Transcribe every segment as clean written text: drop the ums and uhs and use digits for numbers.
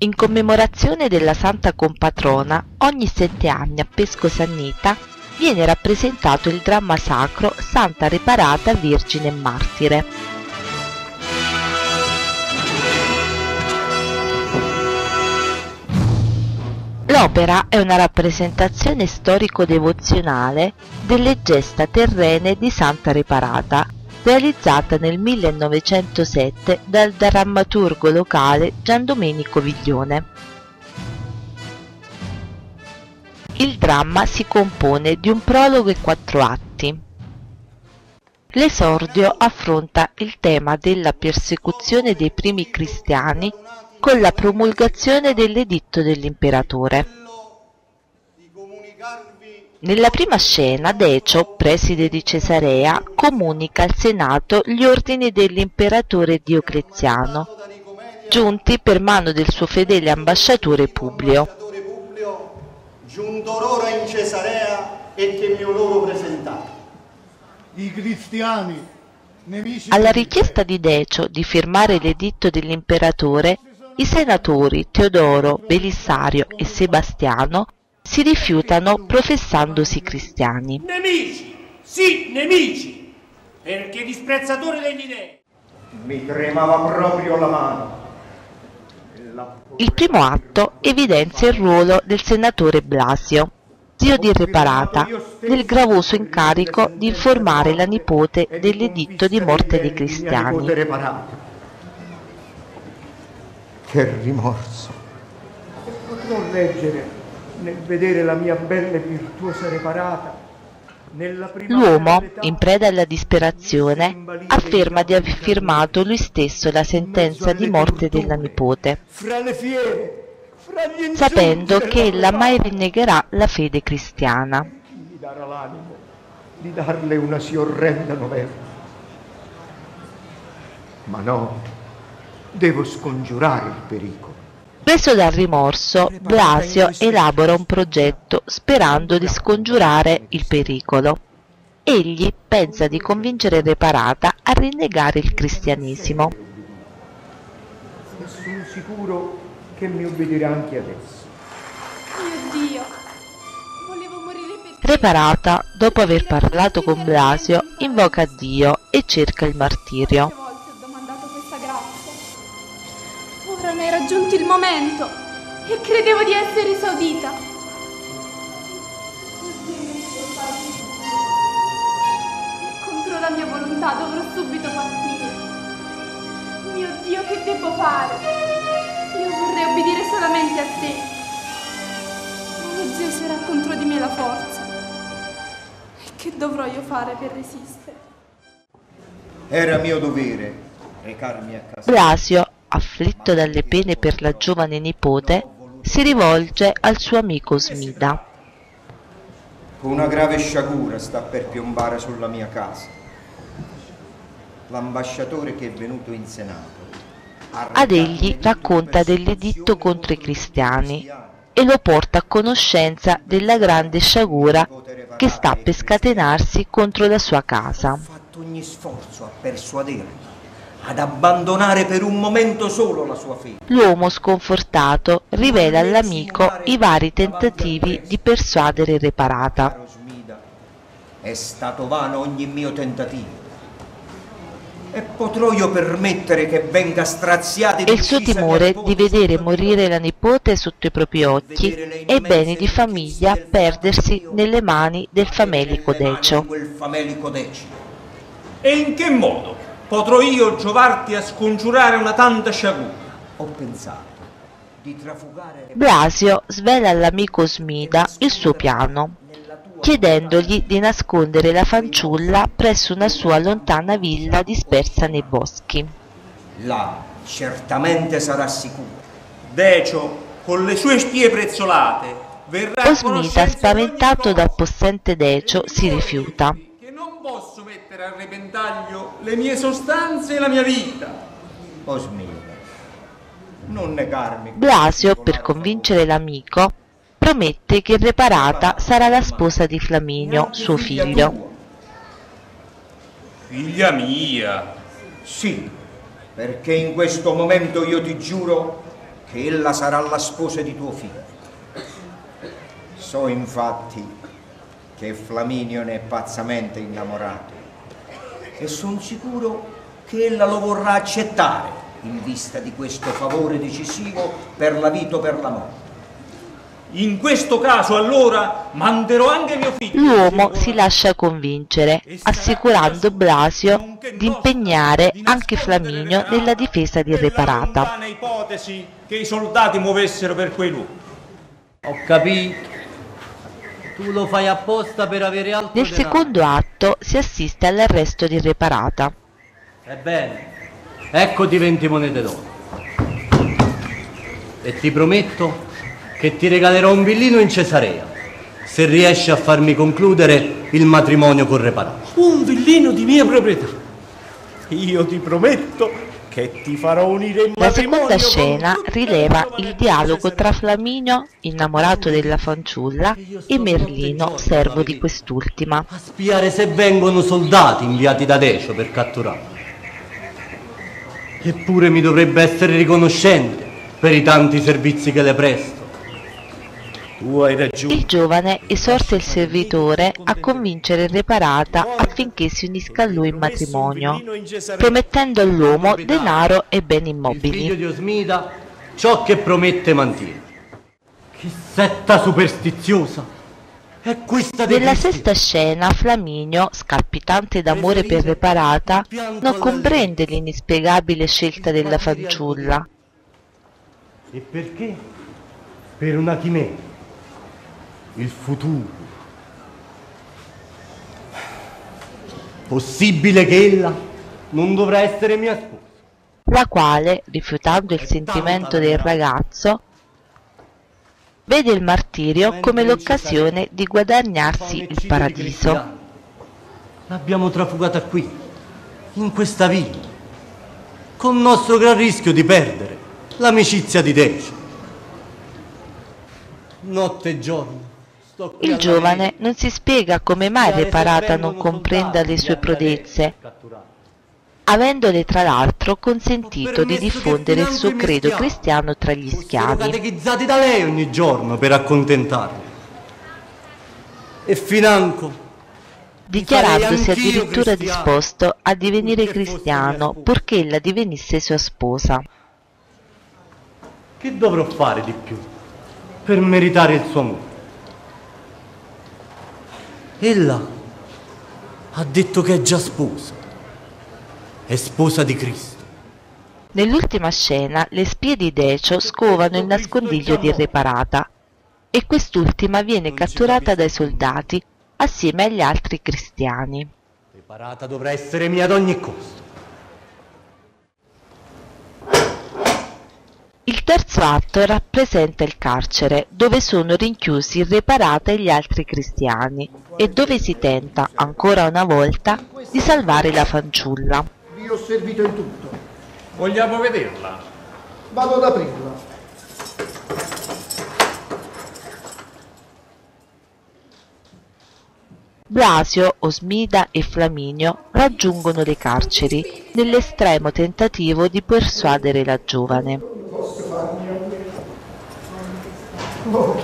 In commemorazione della santa compatrona, ogni 7 anni a Pesco Sannita viene rappresentato il dramma sacro Santa Reparata Vergine e Martire. L'opera è una rappresentazione storico-devozionale delle gesta terrene di Santa Reparata, realizzata nel 1907 dal drammaturgo locale Gian Domenico Viglione. Il dramma si compone di un prologo e 4 atti. L'esordio affronta il tema della persecuzione dei primi cristiani con la promulgazione dell'editto dell'imperatore. Nella prima scena Decio, preside di Cesarea, comunica al Senato gli ordini dell'imperatore Diocleziano, giunti per mano del suo fedele ambasciatore Publio. Giunto ora in Cesarea e che mi loro presentati. I cristiani, nemici. Alla richiesta di Decio di firmare l'editto dell'imperatore, i senatori Teodoro, Belissario e Sebastiano si rifiutano professandosi cristiani. Nemici, sì, nemici, perché disprezzatori degli dei. Mi tremava proprio la mano. Il primo atto evidenzia il ruolo del senatore Blasio, zio di Reparata, nel gravoso incarico di informare la nipote dell'editto di morte dei cristiani. Che rimorso. Potrò leggere nel vedere la mia bella e virtuosa Reparata. L'uomo, in preda alla disperazione, afferma di aver firmato lui stesso la sentenza di morte della nipote, sapendo che ella mai rinnegherà la fede cristiana. Mi darà l'animo di darle una sì orrenda novella. Ma no, devo scongiurare il pericolo. Preso dal rimorso, Blasio elabora un progetto sperando di scongiurare il pericolo. Egli pensa di convincere Reparata a rinnegare il cristianesimo. E sono sicuro che mi ubbidirà anche adesso. Mio Dio, volevo morire per te. Reparata, dopo aver parlato con Blasio, invoca Dio e cerca il martirio. Quante volte ho domandato questa grazia. Ora ne è raggiunto il momento e credevo di essere esaudita. Contro la mia volontà dovrò subito partire. Mio Dio, che devo fare? Io vorrei obbedire solamente a te. Ma Gesù sarà contro di me la forza. E che dovrò io fare per resistere? Era mio dovere recarmi a casa. Blasio, afflitto dalle pene per la giovane nipote, si rivolge al suo amico Smida. Una grave sciagura sta per piombare sulla mia casa. L'ambasciatore che è venuto in Senato Ad egli racconta dell'editto contro i cristiani e lo porta a conoscenza della grande sciagura che sta per scatenarsi contro la sua casa. ha fatto ogni sforzo a persuadermi ad abbandonare per un momento solo la sua fede. L'uomo sconfortato rivela all'amico i vari tentativi di persuadere Reparata. Caro Smida, è stato vano ogni mio tentativo. E potrò io permettere che venga straziata E il suo timore di vedere morire la nipote sotto i propri occhi e i beni di famiglia perdersi nelle mani del famelico Decio. E in che modo potrò io giovarti a scongiurare una tanta sciagura? Ho pensato di trafugare Blasio svela all'amico Smida il suo piano, chiedendogli di nascondere la fanciulla presso una sua lontana villa dispersa nei boschi. là, certamente sarà sicuro. Decio, con le sue spie prezzolate, verrà a Osmida, conoscenza spaventato di ogni dal cosa. possente Decio, si rifiuta. Che non posso mettere a repentaglio le mie sostanze e la mia vita. Osmida, non negarmi. Blasio, per convincere l'amico, promette che Reparata sarà la sposa di Flaminio, suo figlio. Figlia mia, Sì, perché in questo momento io ti giuro che ella sarà la sposa di tuo figlio. So infatti che Flaminio ne è pazzamente innamorato e sono sicuro che ella lo vorrà accettare in vista di questo favore decisivo per la vita o per la morte. In questo caso allora manderò anche mio figlio. L'uomo si lascia convincere, assicurando Blasio di impegnare anche Flaminio nella difesa di Re Parata. Non è ipotesi che i soldati muovessero per quei luoghi. Ho capito. Tu lo fai apposta per avere altro Nel denaro. secondo atto si assiste all'arresto di Re Parata. Ebbene, eccoti 20 monete d'oro. E ti prometto che ti regalerò un villino in Cesarea, se riesci a farmi concludere il matrimonio con Re Parata. Un villino di mia proprietà. Io ti prometto che ti farò unire in La matrimonio seconda scena con tutte rileva le il giovanette dialogo di tra Flaminio, innamorato della fanciulla, e Merlino, servo di quest'ultima. A spiare se vengono soldati inviati da Decio per catturarmi. Eppure mi dovrebbe essere riconoscente per i tanti servizi che le presto. Tu hai ragione. Il giovane esorta il servitore a convincere Re Parata affinché si unisca a lui in matrimonio, promettendo all'uomo denaro e beni Il figlio immobili. di Osmida ciò che promette mantiene. Che setta superstiziosa! È questa dei Nella Cristi. sesta scena Flaminio, scalpitante d'amore per Re Parata, non comprende l'inspiegabile scelta della fanciulla. E perché? Per una chimera. Il futuro. Possibile che ella non dovrà essere mia sposa. La quale, rifiutando il sentimento del ragazzo, vede il martirio come l'occasione di guadagnarsi il paradiso. L'abbiamo trafugata qui, in questa villa, con nostro gran rischio di perdere l'amicizia di Decio. Notte e giorno. sto qui Il alla giovane veglia, non si spiega come mai Re Parata non comprenda le sue prodezze, avendole tra l'altro consentito di diffondere il suo credo cristiano tra gli fossero schiavi. catechizzati da lei ogni giorno per accontentarmi. E financo, Dichiarandosi anch'io addirittura cristiano, disposto a divenire purché fossi cristiano mia sposa. purché ella divenisse sua sposa. che dovrò fare di più per meritare il suo amore? Ella ha detto che è già sposa, è sposa di Cristo. Nell'ultima scena le spie di Decio scovano il nascondiglio di Re Parata e quest'ultima viene catturata dai soldati assieme agli altri cristiani. Re Parata dovrà essere mia ad ogni costo. Il terzo atto rappresenta il carcere, dove sono rinchiusi Re Parata e gli altri cristiani, e dove si tenta, ancora una volta, di salvare la fanciulla. Vi ho servito in tutto. Vogliamo vederla? Vado ad aprirla. Blasio, Osmida e Flaminio raggiungono le carceri, nell'estremo tentativo di persuadere la giovane. Oh,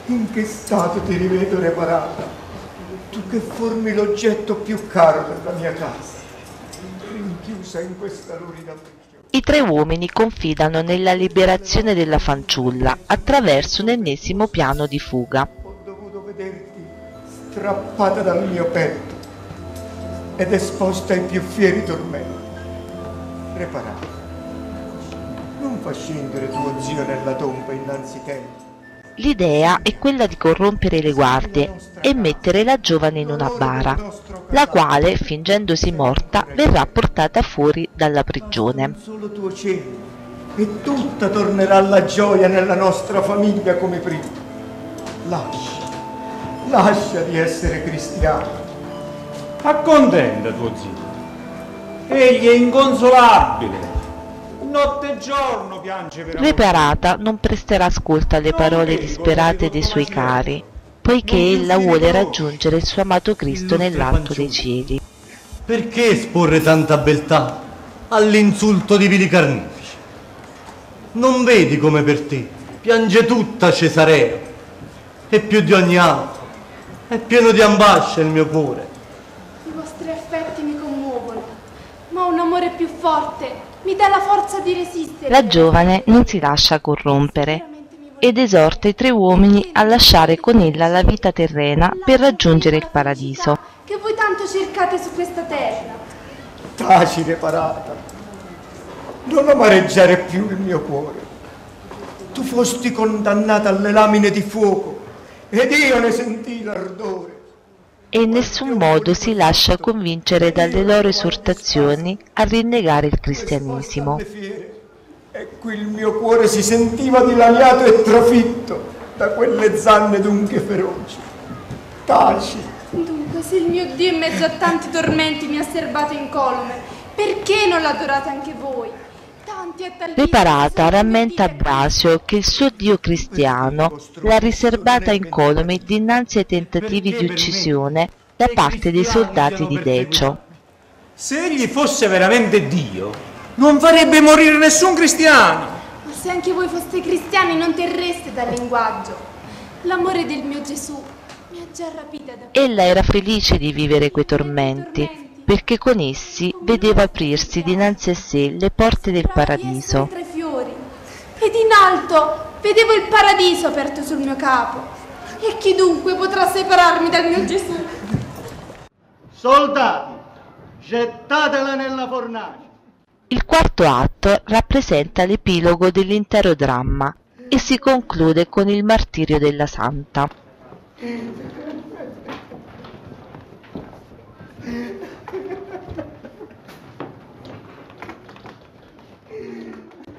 in che stato ti rivedo, Re Parata? Tu che formi l'oggetto più caro della mia casa, rinchiusa in questa lurida prigione. I tre uomini confidano nella liberazione della fanciulla attraverso un ennesimo piano di fuga. Ho dovuto vederti strappata dal mio petto ed esposta ai più fieri tormenti. Re Parata, non fa scendere tuo zio nella tomba innanzi tempo. L'idea è quella di corrompere le guardie e mettere la giovane in una bara, la quale, fingendosi morta, verrà portata fuori dalla prigione. Un solo tuo cielo e tutta tornerà la gioia nella nostra famiglia come prima. Lascia di essere cristiano. Accontenta tuo zio. Egli è inconsolabile. Notte e giorno piange per Re Parata non presterà ascolto alle parole disperate dei suoi cari, poiché ella vuole raggiungere il suo amato Cristo nell'alto dei cieli. Perché esporre tanta beltà all'insulto di vili carnefici? Non vedi come per te piange tutta Cesarea? E più di ogni altro è pieno di ambasce il mio cuore. I vostri affetti mi commuovono, ma un amore più forte mi dà la forza di resistere. La giovane non si lascia corrompere ed esorta i tre uomini a lasciare con ella la vita terrena per raggiungere il paradiso. Che voi tanto cercate su questa terra. Taci, Reparata, non amareggiare più il mio cuore. Tu fosti condannata alle lamine di fuoco ed io ne sentii l'ardore. E in nessun modo si lascia convincere dalle loro esortazioni a rinnegare il cristianesimo. E qui il mio cuore si sentiva dilaniato e trafitto da quelle zanne d'unghie feroci. Taci. Dunque, se il mio Dio in mezzo a tanti tormenti mi ha serbato incolome, perché non l'adorate anche voi? Reparata rammenta a Blasio che il suo Dio cristiano l'ha riservata incolome dinanzi ai tentativi di uccisione da parte dei soldati di Decio. Se egli fosse veramente Dio, non farebbe morire nessun cristiano. Ma se anche voi foste cristiani non terreste dal linguaggio. L'amore del mio Gesù mi ha già rapita da... Ella era felice di vivere quei tormenti, perché con essi vedeva aprirsi dinanzi a sé le porte del paradiso. Tra i fiori, ed in alto vedevo il paradiso aperto sul mio capo. E chi dunque potrà separarmi dal mio Gesù? Soldati, gettatela nella fornace. Il quarto atto rappresenta l'epilogo dell'intero dramma e si conclude con il martirio della santa.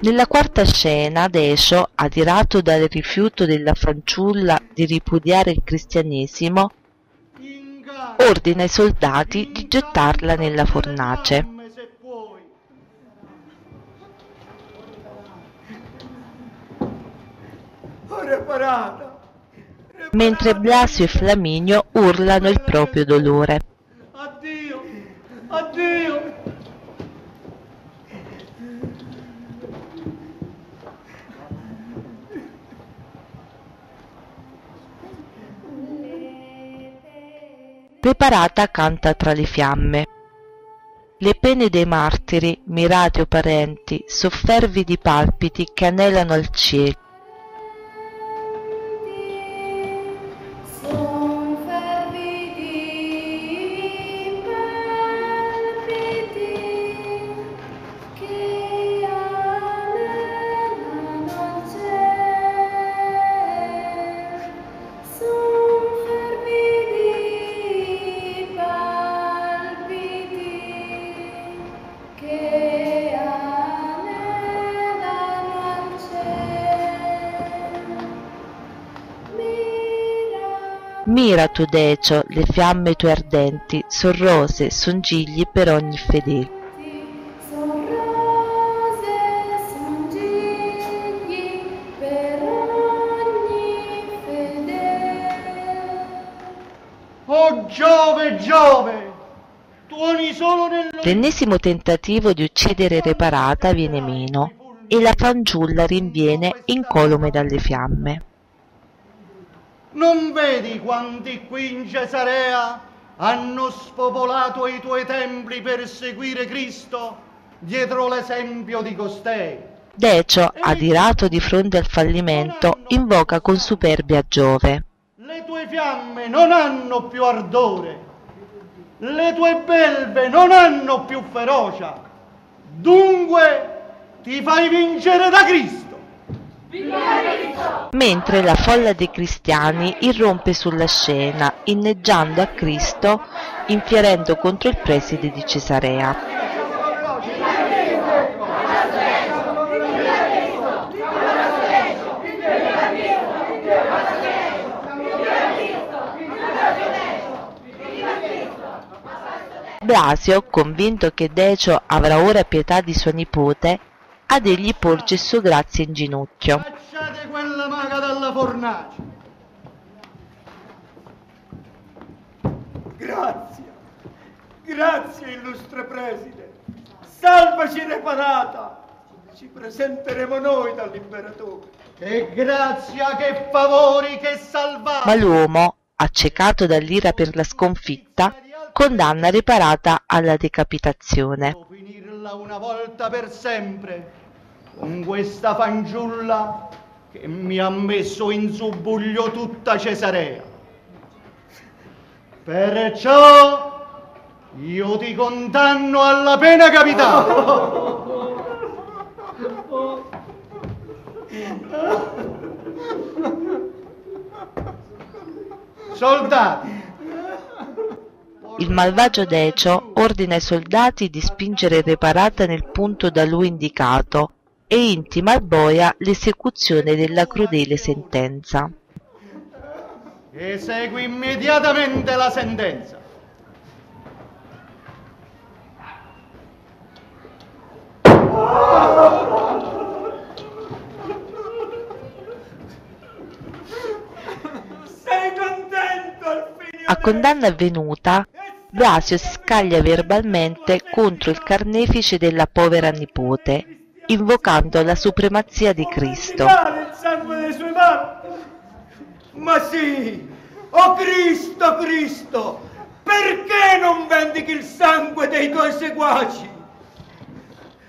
Nella quarta scena Decio, adirato dal rifiuto della fanciulla di ripudiare il cristianesimo, ordina ai soldati di gettarla nella fornace. Mentre Blasio e Flaminio urlano il proprio dolore. Addio, addio. Reparata canta tra le fiamme. Le pene dei martiri, mirati o parenti, soffervidi palpiti che anelano al cielo. Mira tu Decio le fiamme tue ardenti, son rose, son gigli per ogni fedele. Oh Giove, Giove, tuoni solo nello... L'ennesimo tentativo di uccidere Reparata viene meno e la fanciulla rinviene incolume dalle fiamme. Non vedi quanti qui in Cesarea hanno spopolato i tuoi templi per seguire Cristo dietro l'esempio di costei? Decio, adirato di fronte al fallimento, invoca con superbia Giove. Le tue fiamme non hanno più ardore, le tue belve non hanno più ferocia, dunque ti fai vincere da Cristo. Mentre la folla dei cristiani irrompe sulla scena, inneggiando a Cristo, infierendo contro il preside di Cesarea. Blasio, convinto che Decio avrà ora pietà di sua nipote, ad egli porge il suo grazia in ginocchio. Cacciate quella maga dalla fornace. Grazie, grazie illustre preside. Salvaci Reparata ci presenteremo noi dall'imperatore. Che grazia, che favori, che salvati! Ma l'uomo, accecato dall'ira per la sconfitta, condanna Reparata alla decapitazione. Devo finirla una volta per sempre con questa fanciulla che mi ha messo in subbuglio tutta Cesarea. Perciò io ti condanno alla pena capitale. Soldati, Il malvagio Decio ordina ai soldati di spingere Reparata nel punto da lui indicato e intima al boia l'esecuzione della crudele sentenza. esegui immediatamente la sentenza. Sei contento al figlio? A condanna avvenuta, Blasio si scaglia verbalmente contro il carnefice della povera nipote, invocando la supremazia di Cristo. Il sangue delle sue mani. Ma sì, oh Cristo, Cristo, perché non vendichi il sangue dei tuoi seguaci?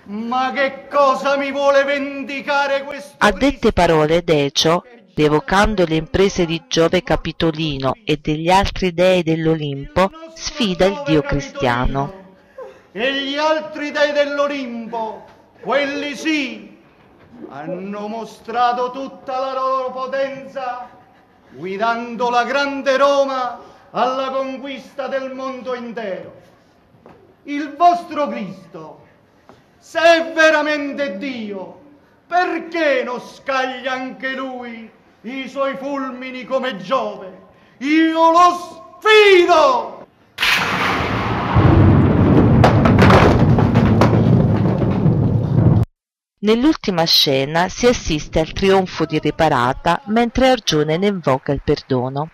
Ma che cosa mi vuole vendicare questo A dette parole Decio, rievocando le imprese di Giove Capitolino e degli altri dei dell'Olimpo, sfida il dio cristiano. E gli altri dei dell'Olimpo, quelli sì, hanno mostrato tutta la loro potenza, guidando la grande Roma alla conquista del mondo intero. Il vostro Cristo, se è veramente Dio, perché non scaglia anche lui i suoi fulmini come Giove? Io lo sfido! Nell'ultima scena si assiste al trionfo di Reparata mentre Argione ne invoca il perdono.